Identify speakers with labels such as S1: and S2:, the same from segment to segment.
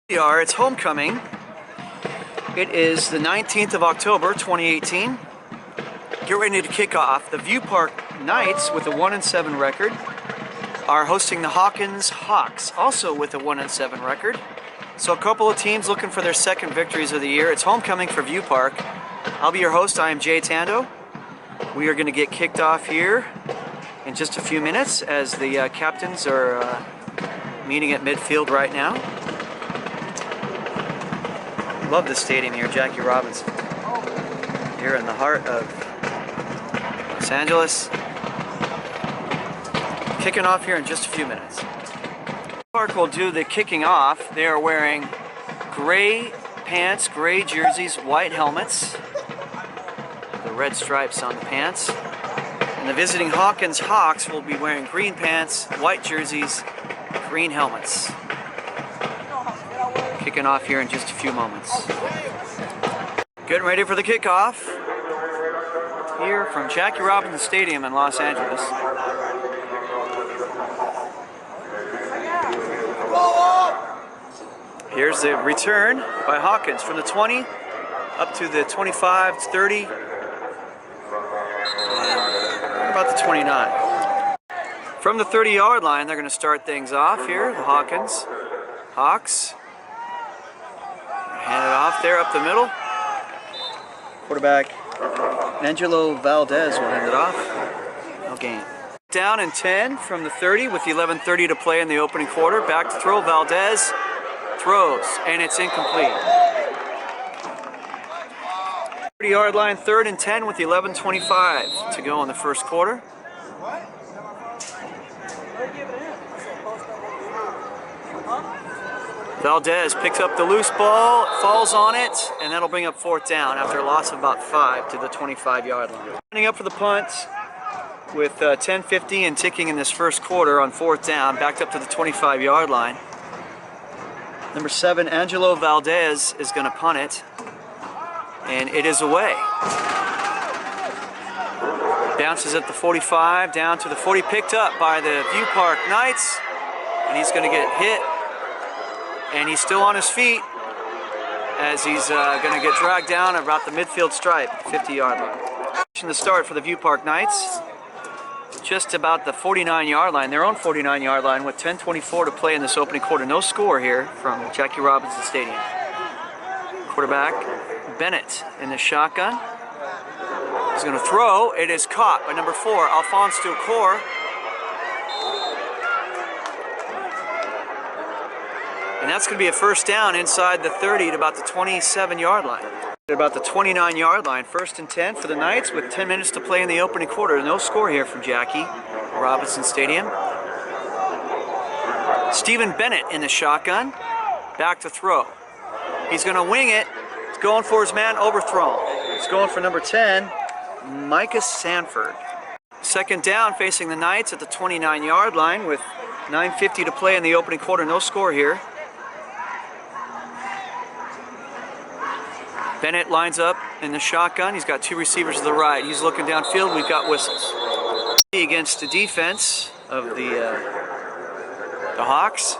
S1: It's homecoming. It is the 19th of October, 2018. Get ready to kick off. The View Park Knights, with a 1-7 record, are hosting the Hawkins Hawks, also with a 1-7 record. So a couple of teams looking for their second victories of the year. It's homecoming for View Park. I'll be your host. I am Jay Tando. We are going to get kicked off here in just a few minutes as the captains are meeting at midfield right now. Love this stadium here, Jackie Robinson. Here in the heart of Los Angeles. Kicking off here in just a few minutes. Park will do the kicking off. They are wearing gray pants, gray jerseys, white helmets. The red stripes on the pants. And the visiting Hawkins Hawks will be wearing green pants, white jerseys, green helmets. Kicking off here in just a few moments. Getting ready for the kickoff here from Jackie Robinson Stadium in Los Angeles. Here's the return by Hawkins from the 20 up to the 25, 30, about the 29. From the 30-yard line, they're going to start things off here. The Hawkins Hawks. Hand it off there up the middle. Quarterback Angelo Valdez will hand it off. No gain. Down and 10 from the 30 with 11:30 to play in the opening quarter. Back to throw. Valdez throws, and it's incomplete. 30-yard line, 3rd and 10 with 11:25 to go in the first quarter. Valdez picks up the loose ball, falls on it, and that'll bring up 4th down after a loss of about 5 to the 25-yard line. Standing up for the punt with 10:50 and ticking in this first quarter on 4th down, backed up to the 25-yard line. Number 7, Angelo Valdez, is going to punt it, and it is away. Bounces at the 45, down to the 40, picked up by the View Park Knights, and he's going to get hit. And he's still on his feet as he's going to get dragged down about the midfield stripe, 50-yard line. The start for the View Park Knights, just about the 49-yard line, their own 49-yard line, with 10:24 to play in this opening quarter. No score here from Jackie Robinson Stadium. Quarterback Bennett in the shotgun. He's going to throw. It is caught by number 4, Alphonse Ducour. And that's going to be a first down inside the 30 to about the 27-yard line. At about the 29-yard line, 1st and 10 for the Knights with 10 minutes to play in the opening quarter. No score here from Jackie Robinson Stadium. Stephen Bennett in the shotgun. Back to throw. He's going to wing it. He's going for his man, overthrown. He's going for number 10, Micah Sanford. 2nd down facing the Knights at the 29-yard line with 9:50 to play in the opening quarter. No score here. Bennett lines up in the shotgun. He's got 2 receivers to the right. He's looking downfield. We've got whistles. Against the defense of the Hawks.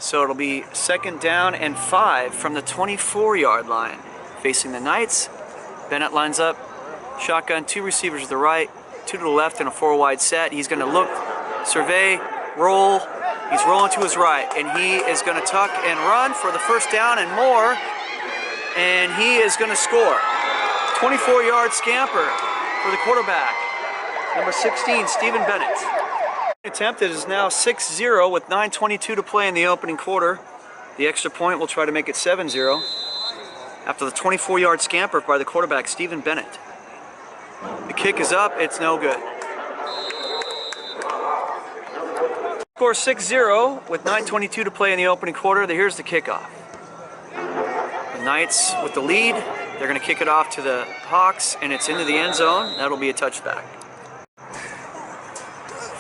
S1: So it'll be 2nd down and 5 from the 24-yard line facing the Knights. Bennett lines up. Shotgun, 2 receivers to the right, 2 to the left, and a 4-wide set. He's going to look, survey, roll. He's rolling to his right, and he is going to tuck and run for the first down and more. And he is going to score. 24-yard scamper for the quarterback. Number 16, Stephen Bennett. Attempted is now 6-0 with 9:22 to play in the opening quarter. The extra point will try to make it 7-0 after the 24-yard scamper by the quarterback, Stephen Bennett. The kick is up. It's no good. Score 6-0 with 9:22 to play in the opening quarter. Here's the kickoff. The Knights with the lead. They're going to kick it off to the Hawks, and it's into the end zone. That'll be a touchback.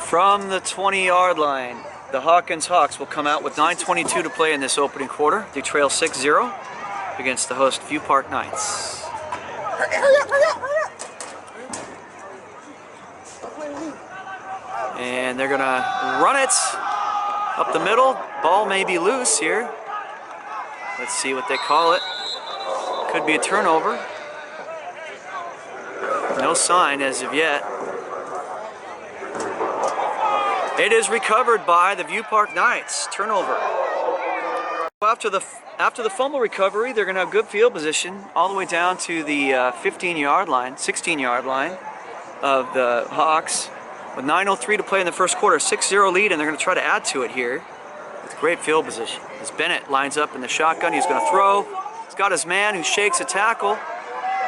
S1: From the 20-yard line, the Hawkins Hawks will come out with 9:22 to play in this opening quarter. They trail 6-0 against the host View Park Knights. And they're going to run it up the middle. Ball may be loose here. Let's see what they call it. Could be a turnover. No sign as of yet. It is recovered by the View Park Knights. Turnover. After the fumble recovery, they're going to have good field position all the way down to the 15-yard line, 16-yard line of the Hawks. With 9:03 to play in the first quarter, 6-0 lead, and they're going to try to add to it here with great field position. As Bennett lines up in the shotgun, he's going to throw. He's got his man who shakes a tackle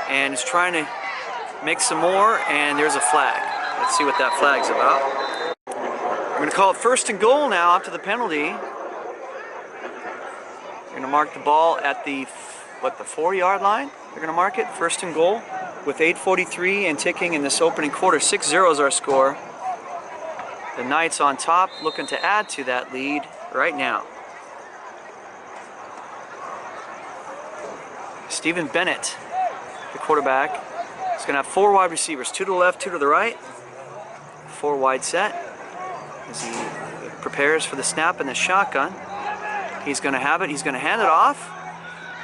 S1: and is trying to make some more, and there's a flag. Let's see what that flag's about. We're going to call it 1st and goal now after the penalty. We're going to mark the ball at the 4-yard line. They're going to mark it 1st and goal with 8:43 and ticking in this opening quarter. 6-0 is our score. The Knights on top, looking to add to that lead right now. Stephen Bennett, the quarterback, is going to have 4 wide receivers, 2 to the left, 2 to the right. 4 wide set. As he prepares for the snap in the shotgun, he's going to have it. He's going to hand it off,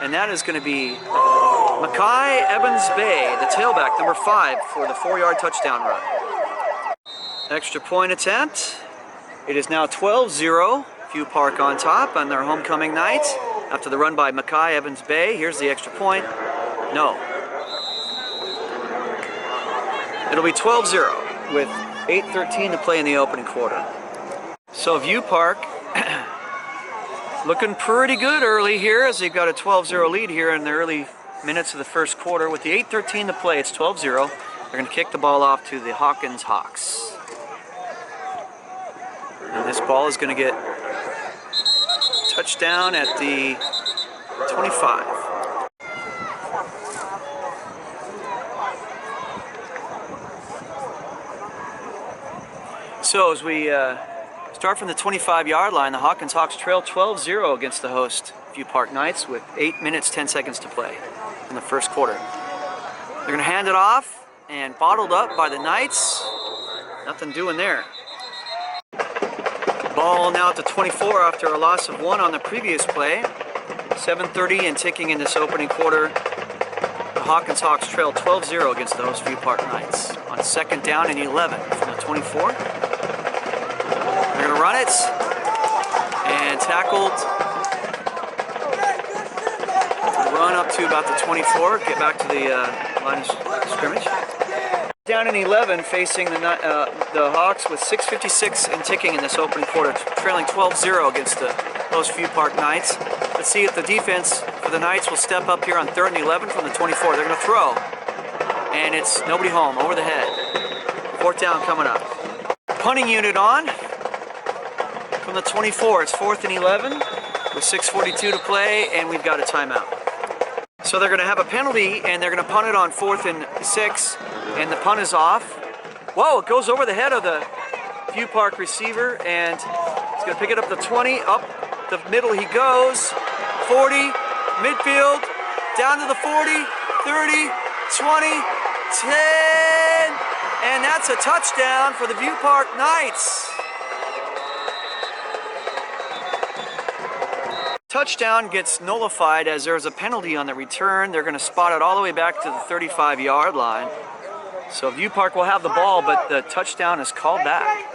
S1: and that is going to be Mackay Evans-Bay, the tailback, number 5, for the 4-yard touchdown run. Extra point attempt. It is now 12-0. View Park on top on their homecoming night after the run by Mackay Evans-Bay. Here's the extra point. No. It'll be 12-0 with 8:13 to play in the opening quarter. So View Park looking pretty good early here as they've got a 12-0 lead here in the early minutes of the first quarter. With the 8:13 to play, it's 12-0. They're going to kick the ball off to the Hawkins Hawks. And this ball is going to get touchdown at the 25. So as we start from the 25-yard line, the Hawkins Hawks trail 12-0 against the host View Park Knights with 8 minutes, 10 seconds to play in the first quarter. They're going to hand it off and bottled up by the Knights. Nothing doing there. Ball now at the 24 after a loss of 1 on the previous play. 7:30 and ticking in this opening quarter. The Hawkins Hawks trail 12-0 against the host View Park Knights on 2nd down and 11 from the 24. They're going to run it and tackled. Run up to about the 24. Get back to the line of scrimmage. Down in 11, facing the Hawks with 6:56 and ticking in this opening quarter, trailing 12-0 against the host View Park Knights. Let's see if the defense for the Knights will step up here on 3rd and 11 from the 24. They're going to throw, and it's nobody home, over the head. 4th down coming up. Punting unit on from the 24. It's 4th and 11 with 6:42 to play, and we've got a timeout. So they're going to have a penalty, and they're going to punt it on 4th and 6, and the punt is off. Whoa, it goes over the head of the View Park receiver, and he's going to pick it up the 20. Up the middle he goes. 40, midfield, down to the 40, 30, 20, 10, and that's a touchdown for the View Park Knights. Touchdown gets nullified as there's a penalty on the return. They're going to spot it all the way back to the 35-yard line. So View Park will have the ball, but the touchdown is called back.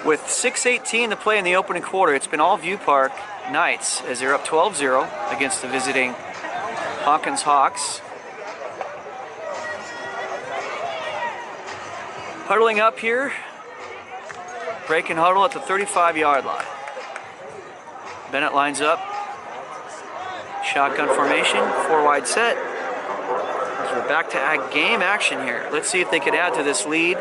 S1: With 6:18 to play in the opening quarter, it's been all View Park Knights as they're up 12-0 against the visiting Hawkins Hawks. Huddling up here, break and huddle at the 35-yard line. Bennett lines up, shotgun formation, 4 wide set. As we're back to game action here. Let's see if they can add to this lead.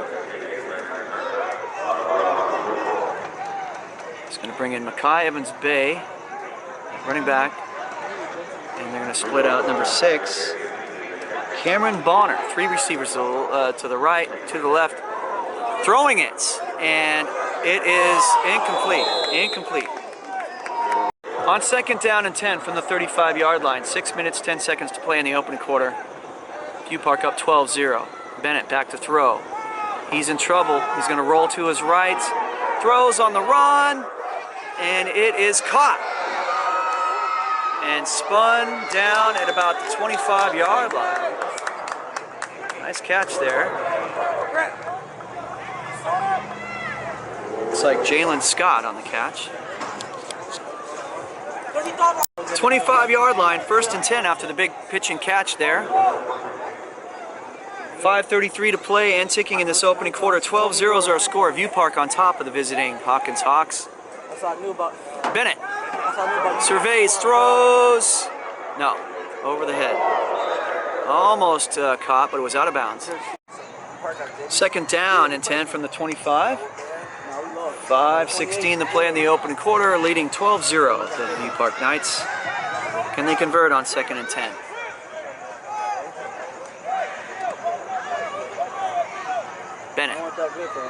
S1: It's going to bring in Mackay Evans-Bay, running back, and they're going to split out number 6. Cameron Bonner, 3 receivers to the right, 2 to the left. Throwing it, and it is incomplete. On 2nd down and 10 from the 35-yard line, 6 minutes, 10 seconds to play in the opening quarter. View Park up 12-0. Bennett back to throw. He's in trouble. He's going to roll to his right. Throws on the run, and it is caught. And spun down at about the 25-yard line. Nice catch there. Looks like Jalen Scott on the catch. 25-yard line, 1st and 10 after the big pitch and catch there. 5:33 to play and ticking in this opening quarter. 12-0 is our score. View Park on top of the visiting Hawkins Hawks. Bennett surveys, throws. No, over the head. Almost caught, but it was out of bounds. 2nd down and 10 from the 25. 5:16 to play in the opening quarter, leading 12-0 the View Park Knights. Can they convert on 2nd and 10? Bennett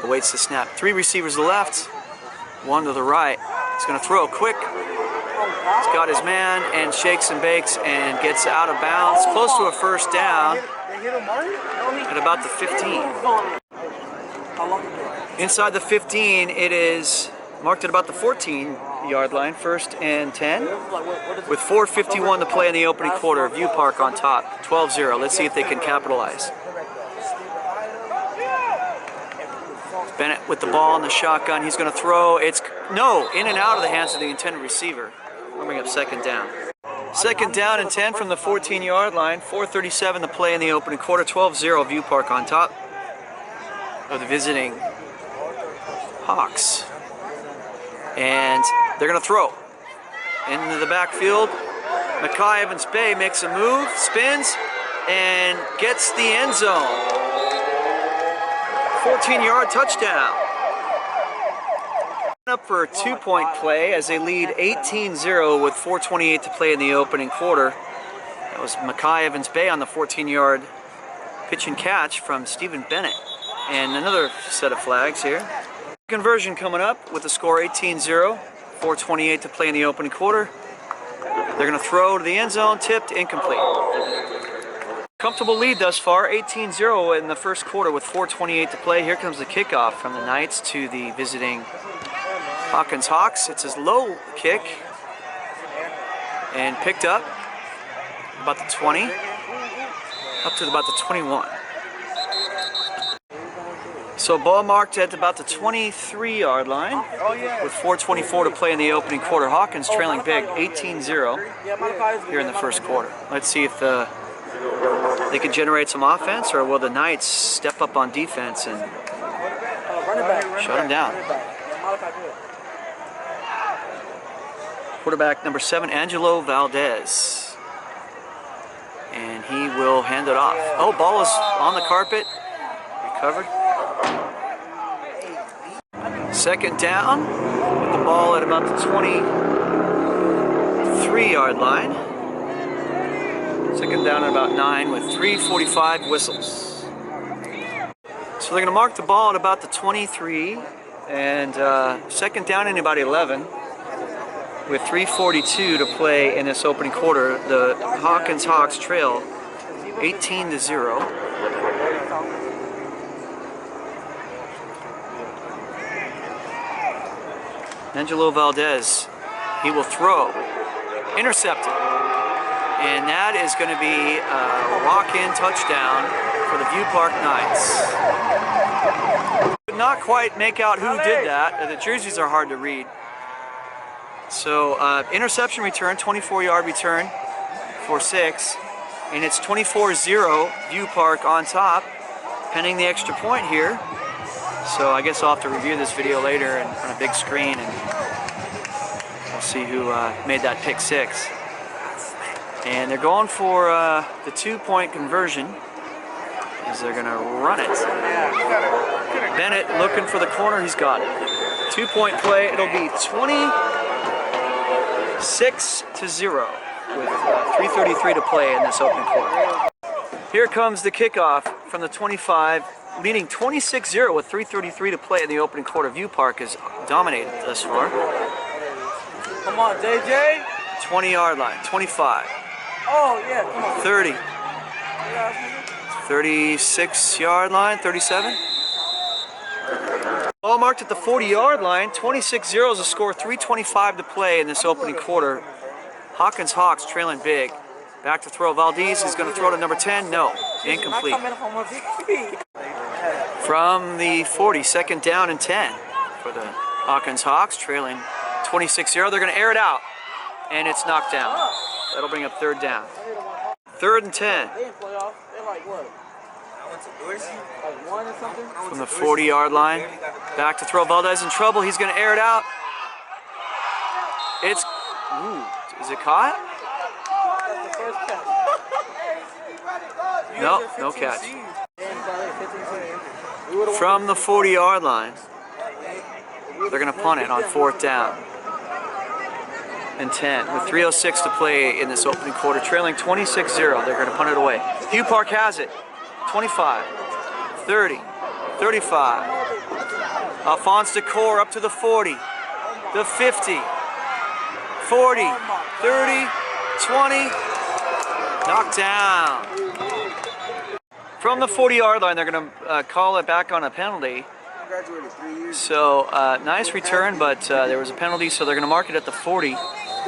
S1: awaits the snap. 3 receivers to the left, 1 to the right. He's going to throw quick. He's got his man and shakes and bakes and gets out of bounds. Close to a 1st down at about the 15. Inside the 15, it is marked at about the 14-yard line, 1st and 10. With 4:51 to play in the opening quarter, View Park on top, 12-0. Let's see if they can capitalize. Bennett with the ball in the shotgun. He's going to throw. It's in and out of the hands of the intended receiver. We'll bring up 2nd down. 2nd down and 10 from the 14-yard line. 4:37 to play in the opening quarter. 12-0 View Park on top of the visiting Hawks. And they're going to throw into the backfield. Mackay Evans Bay makes a move, spins, and gets the end zone. 14-yard touchdown. Up for a 2-point play as they lead 18-0 with 4:28 to play in the opening quarter. That was Mackay Evans Bay on the 14-yard pitch and catch from Stephen Bennett. And another set of flags here. Conversion coming up with the score 18-0, 4:28 to play in the opening quarter. They're going to throw to the end zone, tipped, incomplete. Comfortable lead thus far, 18-0 in the first quarter with 4:28 to play. Here comes the kickoff from the Knights to the visiting Hawkins Hawks. It's his low kick and picked up about the 20, up to about the 21. So ball marked at about the 23-yard line with 4:24 to play in the opening quarter. Hawkins trailing big, 18-0 here in the first quarter. Let's see if they can generate some offense, or will the Knights step up on defense and shut them down. Quarterback number 7, Angelo Valdez. And he will hand it off. Oh, ball is on the carpet. Recovered. 2nd down with the ball at about the 23-yard line. 2nd down at about 9 with 3:45 whistles. So they're going to mark the ball at about the 23 and 2nd down in about 11 with 3:42 to play in this opening quarter. The Hawkins Hawks trail 18-0. Angelo Valdez, he will throw, intercepted, and that is going to be a walk-in touchdown for the View Park Knights. Could not quite make out who did that. The jerseys are hard to read. So interception return, 24-yard return for 6, and it's 24-0 View Park on top, pending the extra point here. So I guess I'll have to review this video later and on a big screen, and we'll see who made that pick 6. And they're going for the 2-point conversion, as they're going to run it. Bennett looking for the corner, he's got it. 2-point play, it'll be 26-0 with 3:33 to play in this opening quarter. Here comes the kickoff from the 25. Leading 26-0 with 3:33 to play in the opening quarter. View Park has dominated thus far.
S2: Come on, JJ.
S1: 20-yard line, 25.
S2: Oh, yeah, come on.
S1: 30. 36-yard line, 37. Ball marked at the 40-yard line. 26-0 is the score. 3:25 to play in this opening quarter. Hawkins Hawks trailing big. Back to throw. Valdez is going to throw to number 10. No, incomplete. From the 40, second down and 10 for the Hawkins Hawks, trailing 26-0. They're going to air it out, and it's knocked down. That'll bring up third down. Third and 10. From the 40-yard line, back to throw. Valdez in trouble. He's going to air it out. It's, is it caught? No, no catch. From the 40-yard line, they're going to punt it on fourth down and 10 with 3:06 to play in this opening quarter, trailing 26-0. They're going to punt it away. Hugh Park has it. 25, 30, 35. Alphonse Decor up to the 40, the 50, 40, 30, 20. Knocked down. From the 40-yard line, they're going to call it back on a penalty. So, nice return, but there was a penalty, so they're going to mark it at the 40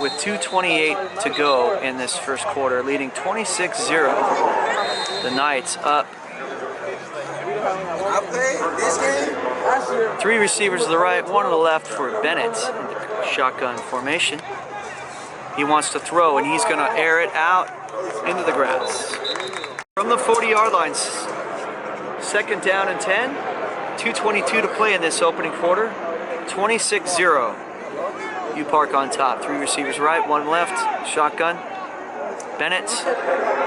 S1: with 2:28 to go in this first quarter, leading 26-0. The Knights up. Three receivers to the right, one to the left for Bennett in the shotgun formation. He wants to throw, and he's going to air it out into the grass. From the 40-yard line, second down and 10. 2:22 to play in this opening quarter. 26-0. U Park on top. Three receivers right, one left. Shotgun. Bennett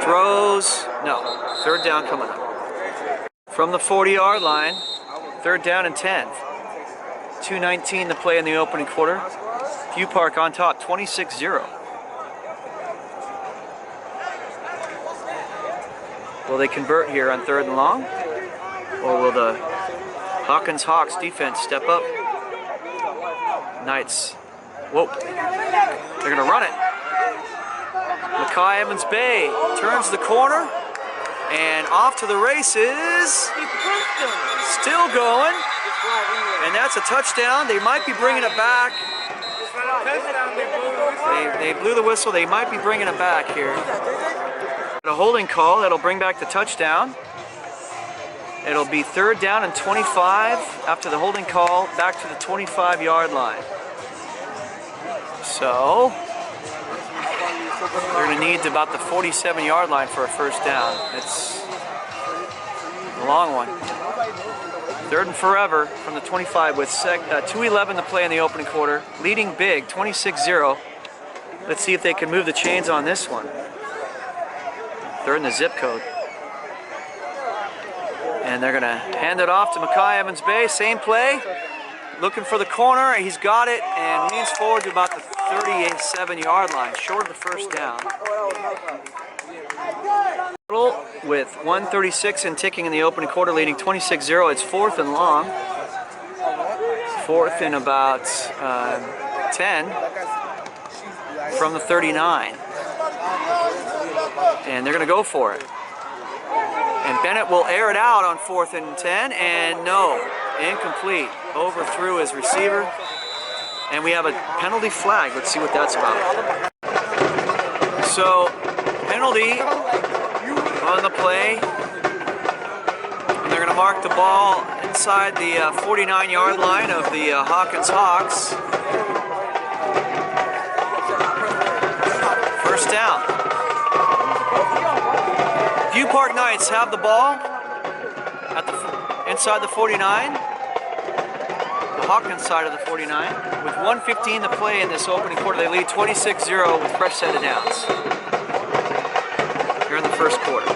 S1: throws. No. Third down coming up. From the 40-yard line, third down and 10. 2:19 to play in the opening quarter. U Park on top. 26-0. Will they convert here on third and long? Or will the Hawkins Hawks defense step up? Knights. Whoa. They're going to run it. Mackay Evans Bay turns the corner and off to the races. Still going. And that's a touchdown. They might be bringing it back. They blew the whistle. They might be bringing it back here. A holding call that'll bring back the touchdown. It'll be third down and 25 after the holding call, back to the 25-yard line. So they're going to need about the 47-yard line for a first down. It's a long one. Third and forever from the 25 with 2:11 to play in the opening quarter, leading big, 26-0. Let's see if they can move the chains on this one. They're in the zip code. And they're going to hand it off to Mackay Evans Bay. Same play. Looking for the corner. He's got it and leans forward to about the 37-yard line, short of the first down. With 1:36 and ticking in the opening quarter, leading 26-0. It's fourth and long. Fourth and about 10 from the 39. And they're going to go for it. And Bennett will air it out on fourth and 10, and no, incomplete. Overthrew his receiver. And we have a penalty flag. Let's see what that's about. So, penalty on the play. And they're going to mark the ball inside the 49-yard line of the Hawkins Hawks. First down. View Park Knights have the ball at the inside the 49, the Hawkins side of the 49. With 1:15 to play in this opening quarter, they lead 26-0 with fresh set of downs here in the first quarter.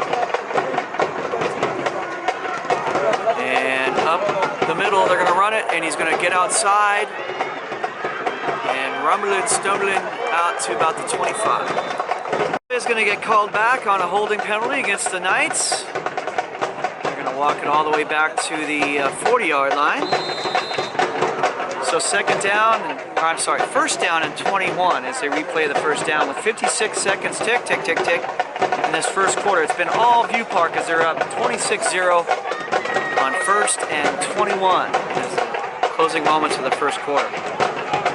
S1: And up the middle, they're going to run it, and he's going to get outside and rumbling, stumbling out to about the 25. Is going to get called back on a holding penalty against the Knights. They're going to walk it all the way back to the 40-yard line. So first down and 21 as they replay the first down with 56 seconds, tick, tick, tick, tick, in this first quarter. It's been all View Park as they're up 26-0 on first and 21 as the closing moments of the first quarter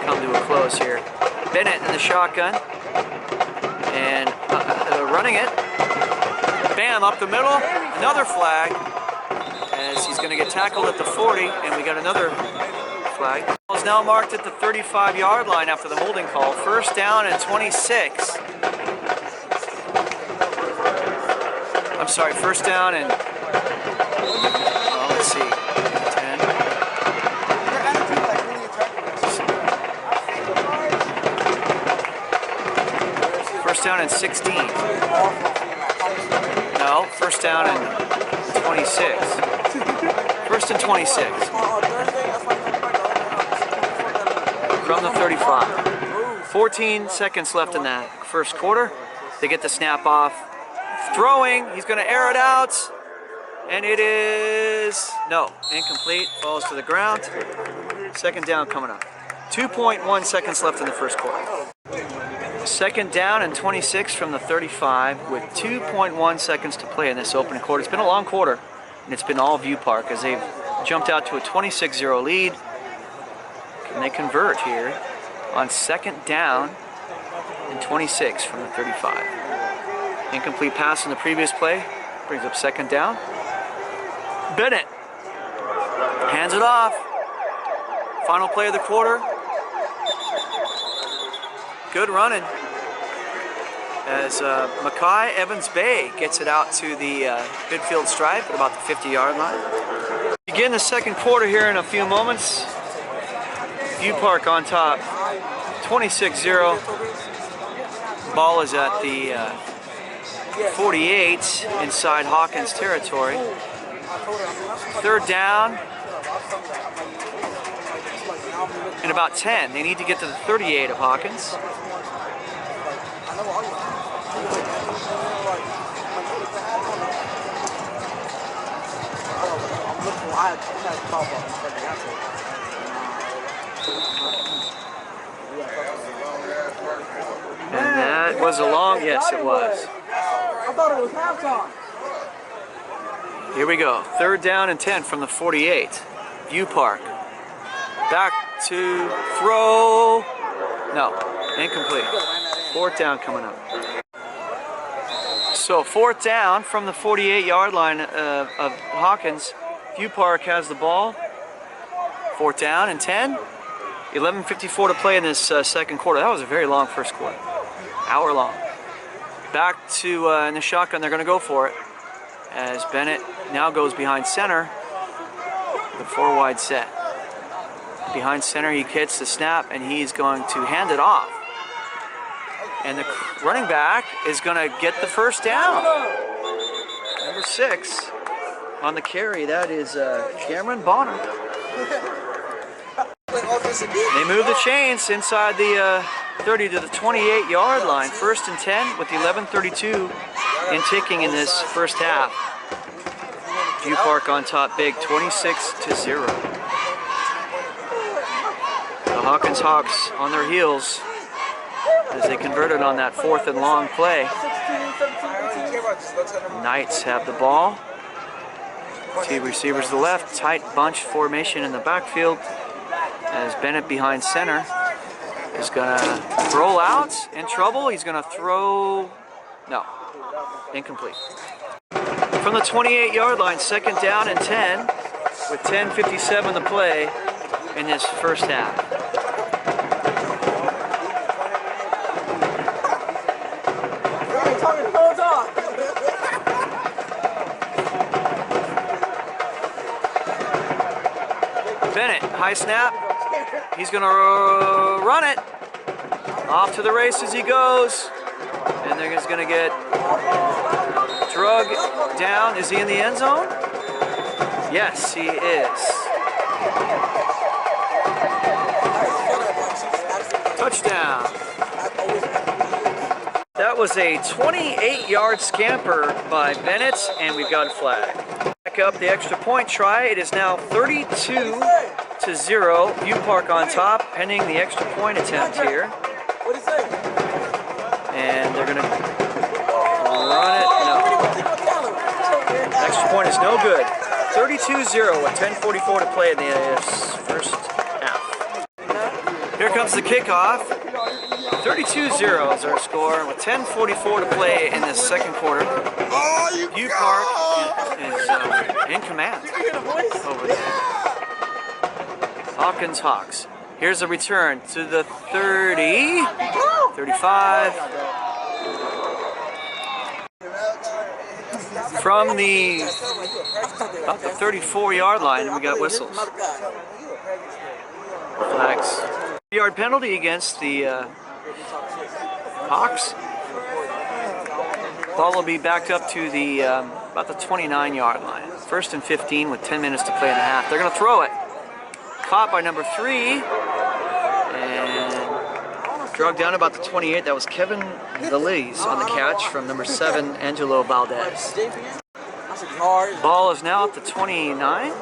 S1: come to a close here. Bennett in the shotgun and running it. Bam, up the middle, another flag as he's going to get tackled at the 40, and we got another flag. Ball is now marked at the 35-yard line after the holding call. First down and 26. I'm sorry, first down and, let's see, 10. First down and 16. No, first down and 26. First and 26. From the 35. 14 seconds left in that first quarter. They get the snap off. Throwing, he's going to air it out. And it is, no, incomplete. Falls to the ground. Second down coming up. 2.1 seconds left in the first quarter. Second down and 26 from the 35 with 2.1 seconds to play in this opening quarter. It's been a long quarter, and it's been all View Park as they've jumped out to a 26-0 lead. Can they convert here on second down and 26 from the 35? Incomplete pass in the previous play brings up second down. Bennett hands it off. Final play of the quarter. Good running as Mackay Evans-Bay gets it out to the midfield stripe at about the 50-yard line. Begin the second quarter here in a few moments. View Park on top, 26-0. Ball is at the 48 inside Hawkins territory. Third down and about 10. They need to get to the 38 of Hawkins. And that was a long, yes it was.
S2: I thought it was halftime.
S1: Here we go, third down and 10 from the 48. View Park. Back to throw. No, incomplete. Fourth down coming up. So fourth down from the 48-yard line of Hawkins. View Park has the ball. Fourth down and 10. 11:54 to play in this second quarter. That was a very long first quarter. Hour long. Back to in the shotgun. They're going to go for it as Bennett now goes behind center. The four wide set. Behind center, he gets the snap and he's going to hand it off. And the running back is going to get the first down. Number 6 on the carry, that is Cameron Bonner. They move the chains inside the 30 to the 28-yard line. First and 10 with 11:32 in ticking in this first half. View Park on top big, 26-0. The Hawkins Hawks on their heels as they converted on that fourth and long play. Knights have the ball. Two receivers to the left, tight bunch formation in the backfield as Bennett behind center is going to roll out in trouble. He's going to throw, no, incomplete. From the 28-yard line, second down and 10 with 10:57 to play in this first half. Bennett, high snap. He's going to run it. Off to the races he goes. And they're just going to get drug down. Is he in the end zone? Yes, he is. Touchdown. That was a 28-yard scamper by Bennett, and we've got a flag. Back up the extra point try. It is now 32-0 0. View Park on top, pending the extra point attempt here.
S2: What do you say?
S1: And they're going to run it. No. Extra point is no good. 32-0 with 10:44 to play in the first half. Here comes the kickoff. 32-0 is our score with 10:44 to play in the second quarter. View Park is in command over there. Hawkins Hawks. Here's a return to the 30, 35. From about the 34-yard line, we got whistles. Flags. 3-yard penalty against the Hawks. Ball will be backed up to the about the 29-yard line. 1st and 15 with 10 minutes to play in the half. They're going to throw it. Caught by number 3 and dragged down about the 28. That was Kevin Veliz on the catch from number 7, Angelo Valdez. Ball is now at the 29.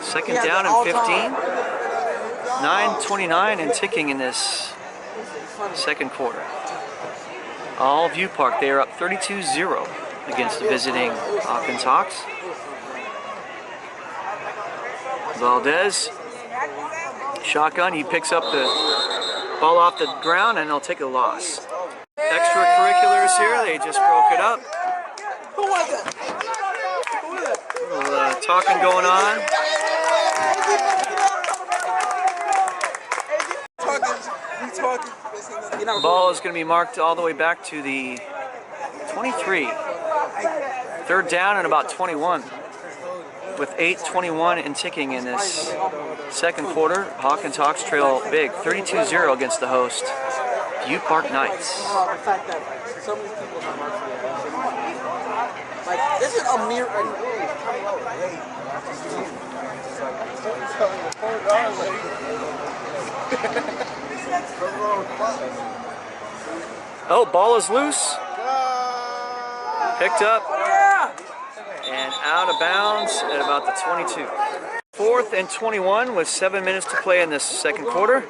S1: 2nd down and 15. 9:29 and ticking in this second quarter. All View Park, they are up 32-0 against the visiting Hawkins Hawks. Valdez, shotgun, he picks up the ball off the ground and they'll take a loss. Extracurriculars here, they just broke it up.
S2: Who was it? Who was it?
S1: A little talking going on. The ball is going to be marked all the way back to the 23. 3rd down and about 21. With 8:21 and ticking in this second quarter, Hawkins Hawks trail big, 32-0 against the host, View Park Knights.
S2: Like, this is a mere.
S1: Oh, ball is loose. Picked up and out of bounds at about the 22. 4th and 21 with 7 minutes to play in this second quarter.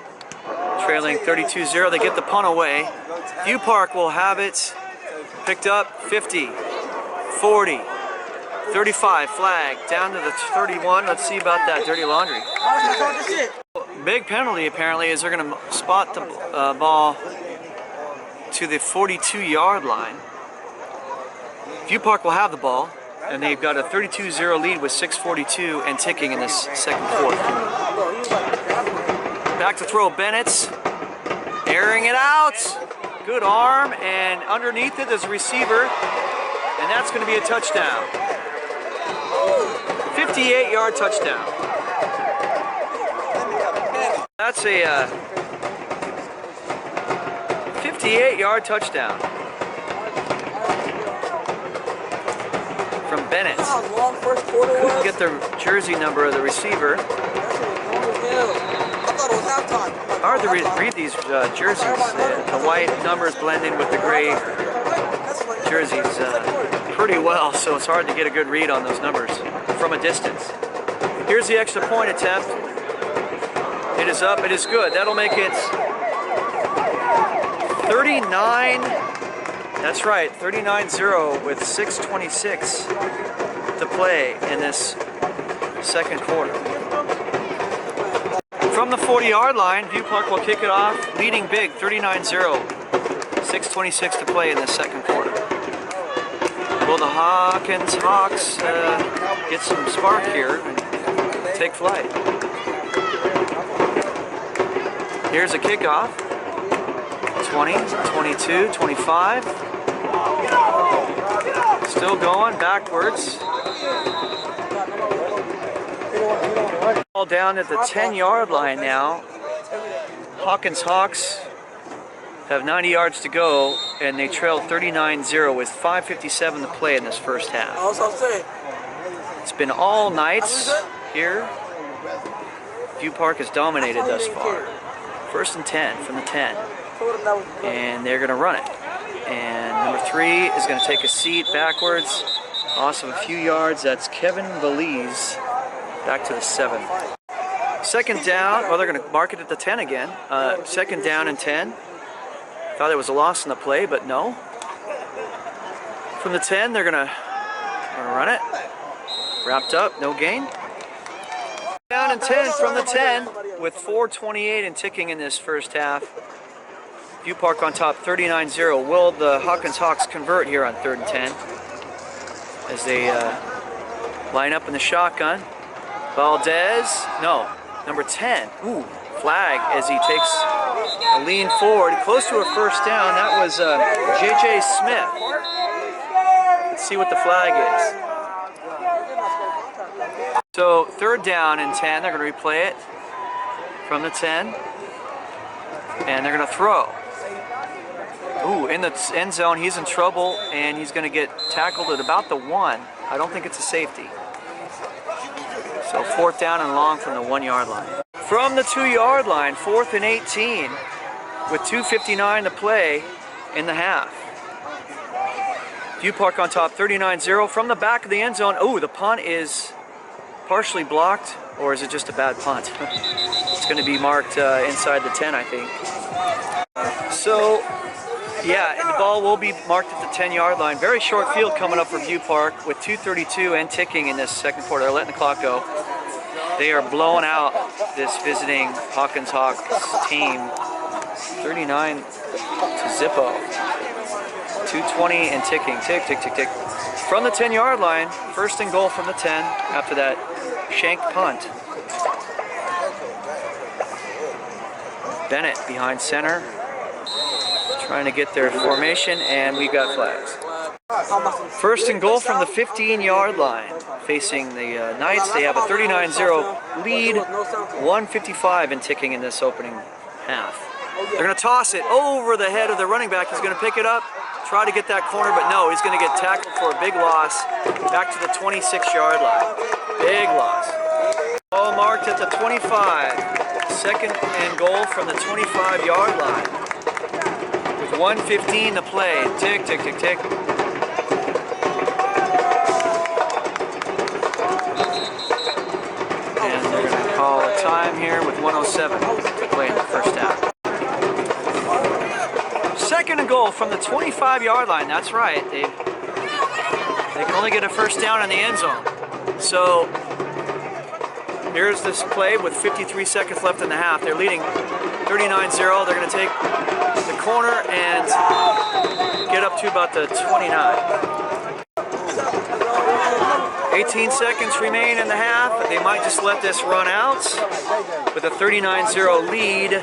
S1: Trailing 32-0, they get the punt away. View Park will have it picked up 50, 40, 35, flag, down to the 31. Let's see about that dirty laundry. Big penalty apparently is they're going to spot the ball to the 42-yard line. View Park will have the ball, and they've got a 32-0 lead with 6:42 and ticking in this second quarter. Back to throw, Bennett's airing it out. Good arm, and underneath it is a receiver, and that's going to be a touchdown. 58-yard touchdown. That's a 58-yard touchdown from Bennett. Couldn't get the jersey number of the receiver. Hard to read these jerseys. The white numbers blend in with the gray jerseys pretty well, so it's hard to get a good read on those numbers from a distance. Here's the extra point attempt. It is up, it is good. That'll make it 39, that's right, 39-0 with 6:26 to play in this second quarter. From the 40-yard line, View Park will kick it off, leading big, 39-0, 6:26 to play in the second quarter. Will the Hawkins Hawks get some spark here and take flight? Here's a kickoff. 20, 22, 25. Still going backwards. Ball down at the 10-yard line now. Hawkins Hawks have 90 yards to go, and they trail 39-0 with 5:57 to play in this first half. It's been all nights here. View Park has dominated thus far. 1st and 10 from the 10. And they're going to run it. And number 3 is going to take a seat backwards. Loss of a few yards. That's Kevin Veliz back to the 7. Second down, well, they're going to mark it at the 10 again. Second down and 10. Thought it was a loss in the play, but no. From the 10, they're going to run it. Wrapped up, no gain. Down and 10 from the 10 with 4:28 and ticking in this first half. View Park on top, 39-0. Will the Hawkins Hawks convert here on 3rd and 10 as they line up in the shotgun? Valdez, no, number 10. Ooh, flag as he takes a lean forward, close to a first down. That was J.J. Smith. Let's see what the flag is. So 3rd down and 10, they're going to replay it from the 10. And they're going to throw. Ooh, in the end zone, he's in trouble, and he's going to get tackled at about the 1. I don't think it's a safety. So 4th down and long from the 1-yard line. From the 2-yard line, 4th and 18, with 2:59 to play in the half. View Park on top, 39-0 from the back of the end zone. Ooh, the punt is partially blocked, or is it just a bad punt? It's going to be marked inside the 10, I think. So, yeah, and the ball will be marked at the 10-yard line. Very short field coming up for View Park with 2:32 and ticking in this second quarter. They're letting the clock go. They are blowing out this visiting Hawkins Hawks team, 39 to zippo. 2:20 and ticking. Tick, tick, tick, tick. From the 10-yard line, 1st and goal from the 10 after that shanked punt. Bennett behind center, trying to get their formation, and we got flags. 1st and goal from the 15-yard line, facing the Knights. They have a 39-0 lead, 1:55 and ticking in this opening half. They're going to toss it over the head of the running back. He's going to pick it up, try to get that corner, but no, he's going to get tackled for a big loss back to the 26-yard line. Big loss. Ball marked at the 25. 2nd and goal from the 25-yard line. With 1:15 to play. Tick, tick, tick, tick. And they're going to call a time here with 1:07 to play in the first half. 2nd and goal from the 25-yard line. That's right. They can only get a first down in the end zone. So here's this play with 53 seconds left in the half. They're leading 39-0. They're going to take the corner and get up to about the 29. 18 seconds remain in the half, but they might just let this run out with a 39-0 lead.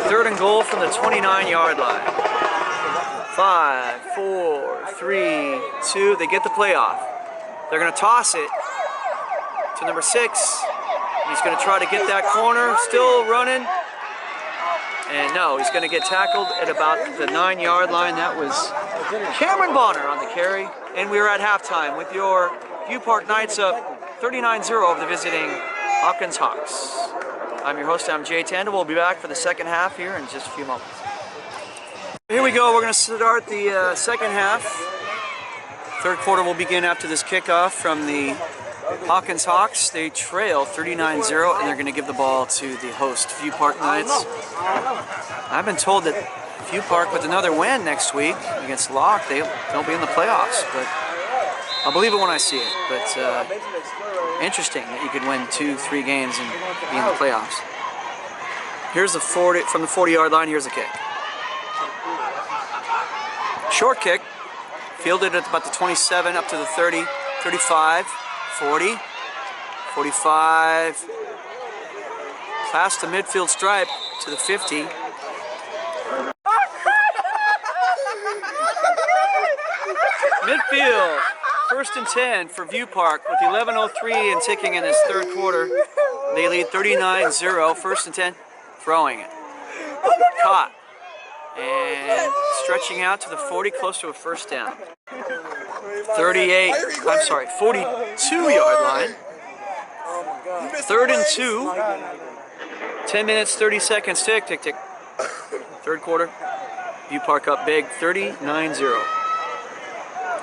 S1: 3rd and goal from the 29-yard line. 5, 4, 3, 2. They get the playoff. They're going to toss it to number 6. He's going to try to get that corner, still running. And no, he's going to get tackled at about the 9-yard line. That was Cameron Bonner on the carry. And we are at halftime with your View Park Knights up 39-0 over the visiting Hawkins Hawks. I'm your host, I'm Jay Tando. We'll be back for the second half here in just a few moments. Here we go, we're going to start the second half. 3rd quarter will begin after this kickoff from the Hawkins Hawks. They trail 39-0 and they're going to give the ball to the host, View Park Knights. I've been told that View Park with another win next week against Locke, they'll be in the playoffs, but I'll believe it when I see it. But interesting that you could win 2-3 games and be in the playoffs. Here's the 40 from the 40-yard line. Here's the kick. Short kick, fielded at about the 27, up to the 30, 35, 40, 45, past the midfield stripe to the 50. Midfield, 1st and 10 for View Park with 11:03 and ticking in this 3rd quarter. They lead 39-0, 1st and 10, throwing it. Caught. And stretching out to the 40, close to a first down. 42-yard line. 3rd and 2. 10 minutes, 30 seconds. Tick, tick, tick. 3rd quarter. View Park up big, 39-0.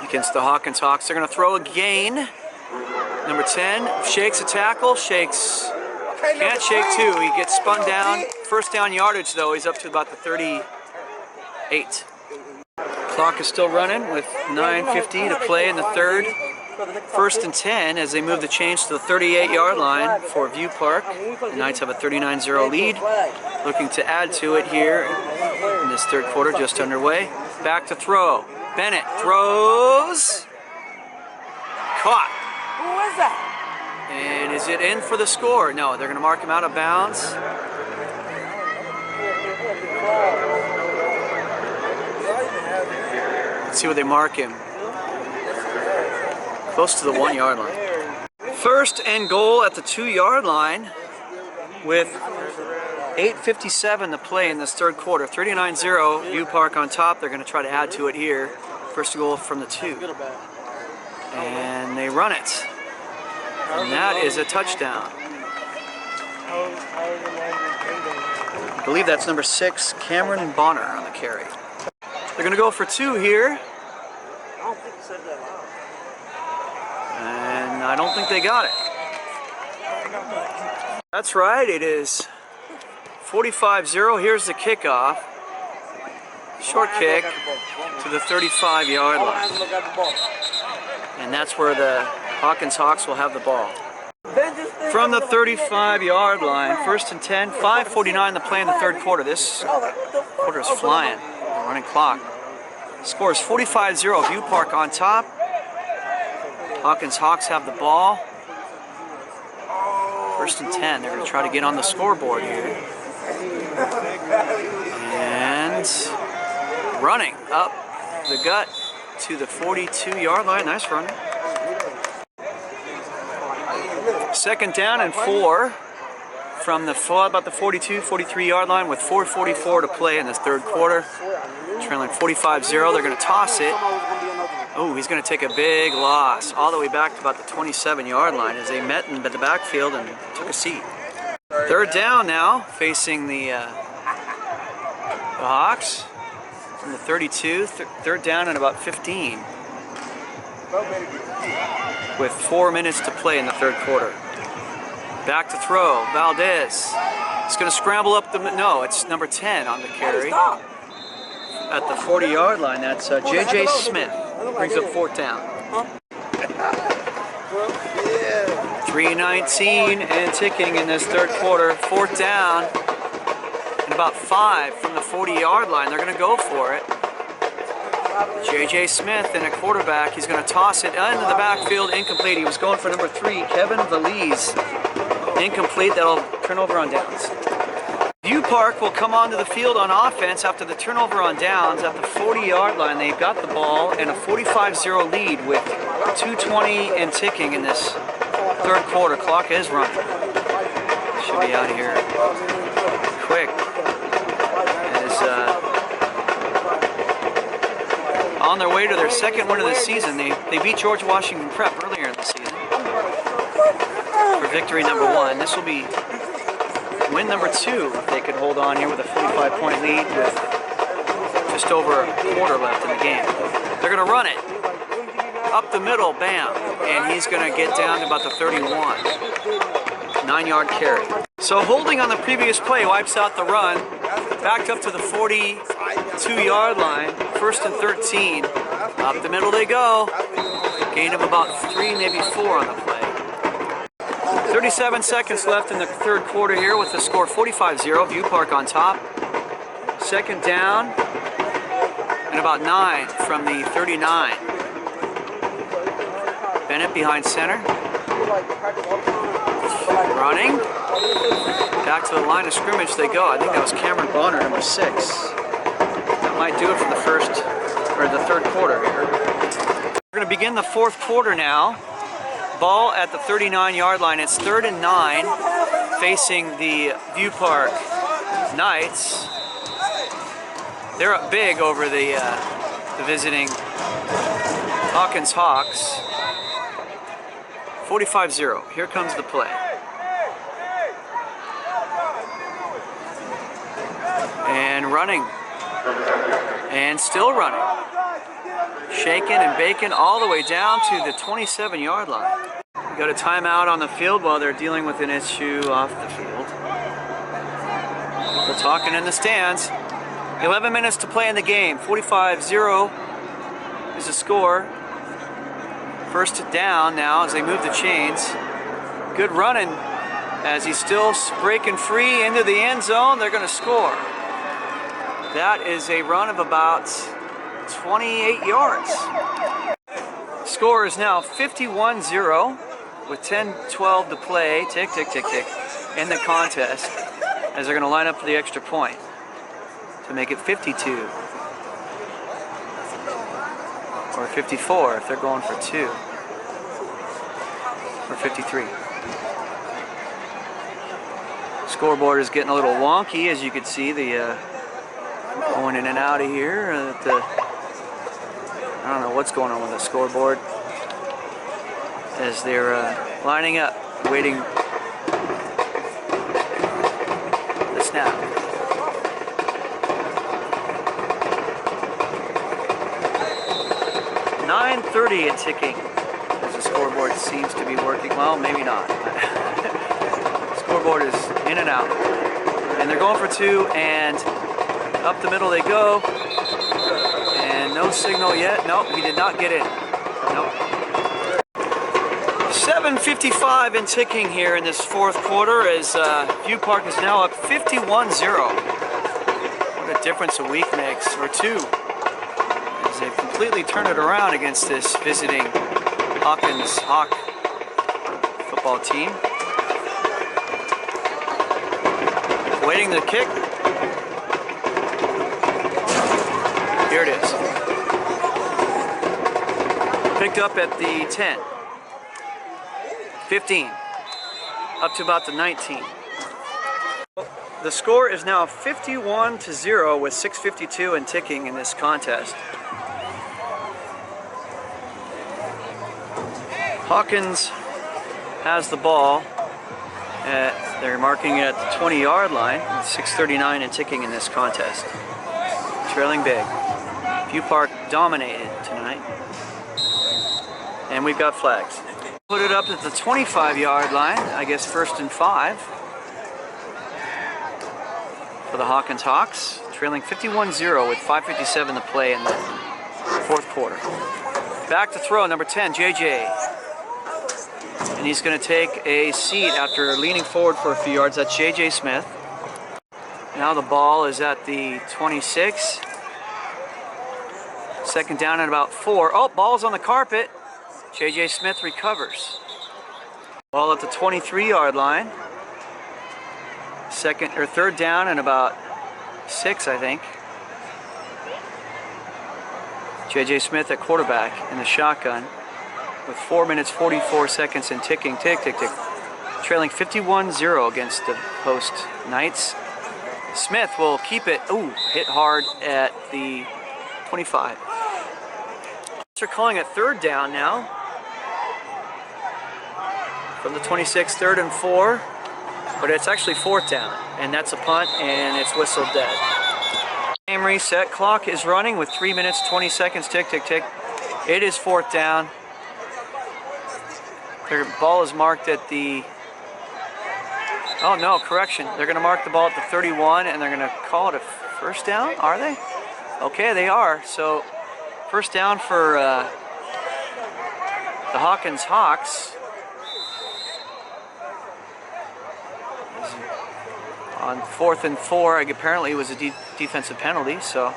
S1: Against the Hawkins Hawks. They're going to throw again. Number 10 shakes a tackle, shakes, can't shake two. He gets spun down. First down yardage though, he's up to about the 38. Clock is still running with 9:50 to play in the third. First and 10 as they move the chains to the 38-yard line for View Park. The Knights have a 39-0 lead. Looking to add to it here in this third quarter, just underway. Back to throw. Bennett throws. Caught.
S2: Who is that?
S1: And is it in for the score? No, they're going to mark him out of bounds. Let's see where they mark him. Close to the 1-yard line. First and goal at the 2-yard line with 8:57 to play in this third quarter. 39-0, View Park on top. They're going to try to add to it here. First goal from the 2. And they run it. And that is a touchdown. I believe that's number 6, Cameron Bonner on the carry. They're going to go for 2 here. And I don't think they got it. That's right, it is 45-0. Here's the kickoff. Short kick to the 35-yard line. And that's where the Hawkins Hawks will have the ball. From the 35-yard line, first and 10, 5:49 to play in the third quarter. This quarter is flying. Running clock. Score is 45-0. View Park on top. Hawkins Hawks have the ball. First and 10. They're going to try to get on the scoreboard here. And running up the gut to the 42-yard line. Nice run. Second down and 4 from the about the 42, 43-yard line with 4:44 to play in this third quarter. Trailing 45-0. They're going to toss it. Oh, he's going to take a big loss all the way back to about the 27-yard line as they met in the backfield and took a seat. Third down now, facing the Hawks from the 32. Third down and about 15. With 4 minutes to play in the third quarter. Back to throw, Valdez. He's going to scramble up the, no, it's number 10 on the carry. At the 40-yard line, that's Jay Smith. Brings up fourth down. 3:19 and ticking in this third quarter. Fourth down and about 5 from the 40-yard line. They're going to go for it. J.J. Smith and a quarterback. He's going to toss it into the backfield. Incomplete. He was going for number 3, Kevin Valise. Incomplete. That'll turn over on downs. View Park will come onto the field on offense after the turnover on downs at the 40-yard line. They've got the ball and a 45-0 lead with 2:20 and ticking in this third quarter. Clock is running. Should be out of here quick. As on their way to their second win of the season, they beat George Washington Prep earlier in the season for victory number 1. This will be win number 2 if they could hold on here with a 45-point lead with just over a quarter left in the game. They're going to run it up the middle, bam, and he's going to get down to about the 31. 9-yard carry. So holding on the previous play wipes out the run. Backed up to the 42-yard line. First and 13. Up the middle they go. Gain of about 3, maybe 4 on the play. 37 seconds left in the third quarter here with the score 45-0. View Park on top. Second down and about 9 from the 39. Bennett behind center. Running. Back to the line of scrimmage they go. I think that was Cameron Bonner, number 6. That might do it for the third quarter here. We're going to begin the fourth quarter now. Ball at the 39-yard line. It's 3rd and 9 facing the View Park Knights. They're up big over the visiting Hawkins Hawks. 45-0. Here comes the play. And running. And still running. Shaking and baking all the way down to the 27-yard line. We got a timeout on the field while they're dealing with an issue off the field. People talking in the stands. 11 minutes to play in the game. 45-0 is the score. First down now as they move the chains. Good running as he's still breaking free into the end zone. They're going to score. That is a run of about 28 yards. Score is now 51-0 with 10-12 to play. Tick, tick, tick, tick in the contest as they're going to line up for the extra point to make it 52. Or 54 if they're going for 2. Or 53. Scoreboard is getting a little wonky, as you can see. The going in and out of here. I don't know what's going on with the scoreboard as they're lining up, waiting the snap. .930 and ticking as the scoreboard seems to be working. Well, maybe not. Scoreboard is in and out. And they're going for 2, and up the middle they go. And no signal yet. Nope, he did not get in. Nope. 7:55 and ticking here in this fourth quarter as View Park is now up 51-0. What a difference a week makes, or 2. As they've completely turned it around against this visiting Hawkins Hawk football team. Waiting the kick. Here it is. Picked up at the 10. 15. Up to about the 19. The score is now 51-0 with 6:52 and ticking in this contest. Hawkins has the ball. They're marking it at the 20-yard line. 6:39 and ticking in this contest. Trailing big. View Park dominated tonight. And we've got flags. Put it up at the 25-yard line. I guess 1st and 5 for the Hawkins Hawks. Trailing 51-0 with 5:57 to play in the fourth quarter. Back to throw, number 10, JJ. And he's going to take a seat after leaning forward for a few yards. That's J.J. Smith. Now the ball is at the 26. Second down and about 4. Oh, ball's on the carpet. J.J. Smith recovers. Ball at the 23-yard line. Third down and about 6, I think. J.J. Smith at quarterback in the shotgun with 4 minutes 44 seconds and ticking. Tick, tick, tick. Trailing 51-0 against the host Knights. Smith will keep it. Ooh, hit hard at the 25. They're calling it third down now. From the 26, 3rd and 4. But it's actually 4th down. And that's a punt, and it's whistled dead. Game reset. Clock is running with 3 minutes 20 seconds. Tick, tick, tick. It is 4th down. Their ball is marked at the... Oh no, correction. They're going to mark the ball at the 31 and they're going to call it a first down, are they? Okay, they are. So, first down for the Hawkins Hawks. On 4th and 4, apparently it was a defensive penalty, so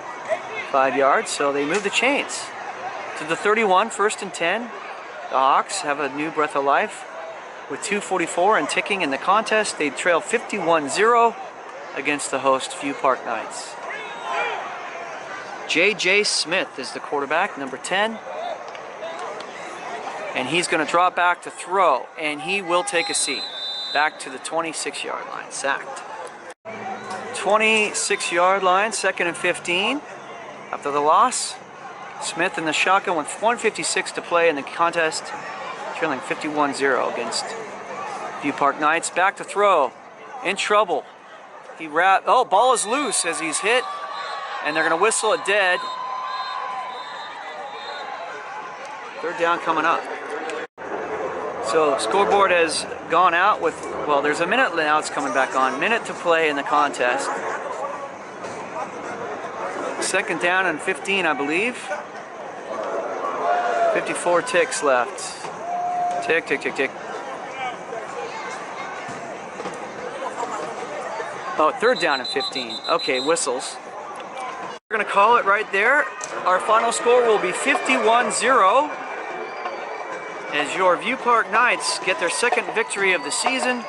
S1: 5 yards. So they move the chains to the 31, 1st and 10. The Hawks have a new breath of life with 2:44 and ticking in the contest. They trail 51-0 against the host View Park Knights. J.J. Smith is the quarterback, number 10. And he's going to drop back to throw, and he will take a seat. Back to the 26-yard line, sacked. 26-yard line, 2nd and 15 after the loss. Smith in the shotgun with 1:56 to play in the contest, trailing 51-0 against View Park Knights. Back to throw, in trouble. Oh, ball is loose as he's hit, and they're going to whistle it dead. 3rd down coming up. So scoreboard has gone out with, well, there's a minute now, it's coming back on. Minute to play in the contest. Second down and 15, I believe. 54 ticks left. Tick, tick, tick, tick. Oh, third down and 15. Okay, whistles. We're gonna call it right there. Our final score will be 51-0 as your View Park Knights get their second victory of the season.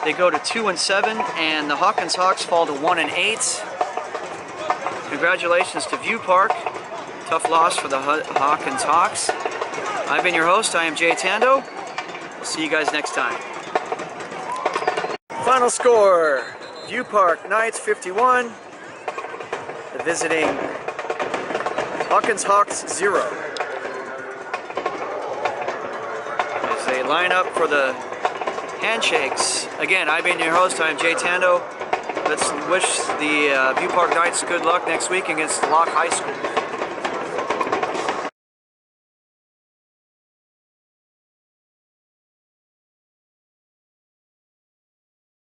S1: They go to 2-7, and the Hawkins Hawks fall to 1-8. Congratulations to View Park. Tough loss for the Hawkins Hawks. I've been your host. I am Jay Tando. We'll see you guys next time. Final score: View Park Knights 51. The visiting Hawkins Hawks 0. As they line up for the handshakes. Again, I've been your host. I'm Jay Tando. Let's wish the View Park Knights good luck next week against Locke High School.